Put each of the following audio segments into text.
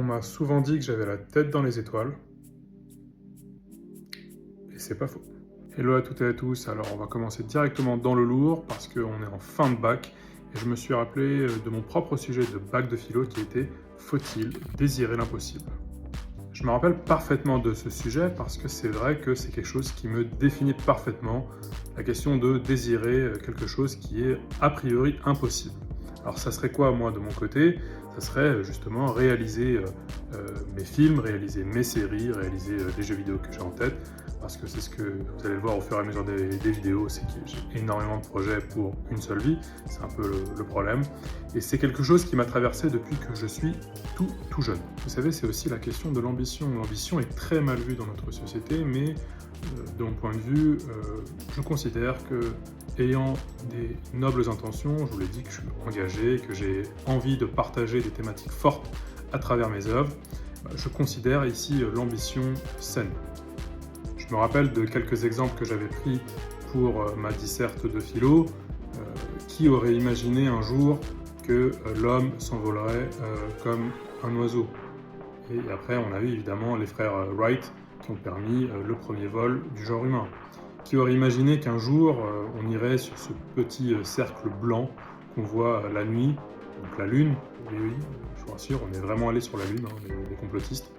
m'a souvent dit que j'avais la tête dans les étoiles, et c'est pas faux. Hello à toutes et à tous, alors on va commencer directement dans le lourd parce qu'on est en fin de bac, et je me suis rappelé de mon propre sujet de bac de philo qui était « Faut-il désirer l'impossible ?» Je me rappelle parfaitement de ce sujet parce que c'est vrai que c'est quelque chose qui me définit parfaitement, la question de désirer quelque chose qui est a priori impossible. Alors ça serait quoi moi de mon côté? Ça serait justement réaliser mes films, réaliser mes séries, réaliser les jeux vidéo que j'ai en tête, parce que c'est ce que vous allez le voir au fur et à mesure des vidéos, c'est que j'ai énormément de projets pour une seule vie, c'est un peu le problème, et c'est quelque chose qui m'a traversé depuis que je suis tout jeune. Vous savez, c'est aussi la question de l'ambition. L'ambition est très mal vue dans notre société, mais de mon point de vue, je considère que, ayant des nobles intentions, je vous l'ai dit, que je suis engagé, que j'ai envie de partager des thématiques fortes à travers mes œuvres, je considère ici l'ambition saine. Je me rappelle de quelques exemples que j'avais pris pour ma disserte de philo. Qui aurait imaginé un jour que l'homme s'envolerait comme un oiseau? Et après, on a eu évidemment les frères Wright qui ont permis le premier vol du genre humain. Qui aurait imaginé qu'un jour, on irait sur ce petit cercle blanc qu'on voit la nuit, donc la Lune? Oui, je vous rassure, on est vraiment allé sur la Lune, hein, les complotistes.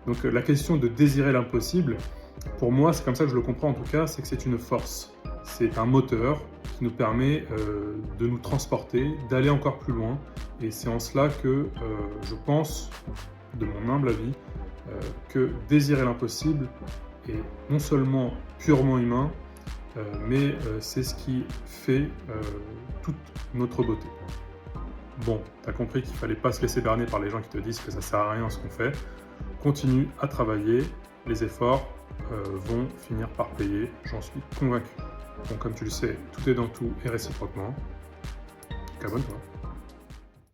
Donc la question de désirer l'impossible, pour moi, c'est comme ça que je le comprends en tout cas, c'est que c'est une force. C'est un moteur qui nous permet de nous transporter, d'aller encore plus loin. Et c'est en cela que je pense, de mon humble avis, que désirer l'impossible est non seulement purement humain, mais c'est ce qui fait toute notre beauté. Bon, t'as compris qu'il ne fallait pas se laisser berner par les gens qui te disent que ça sert à rien ce qu'on fait. Continue à travailler, les efforts vont finir par payer, j'en suis convaincu. Bon, comme tu le sais, tout est dans tout et réciproquement. Donc abonne-toi.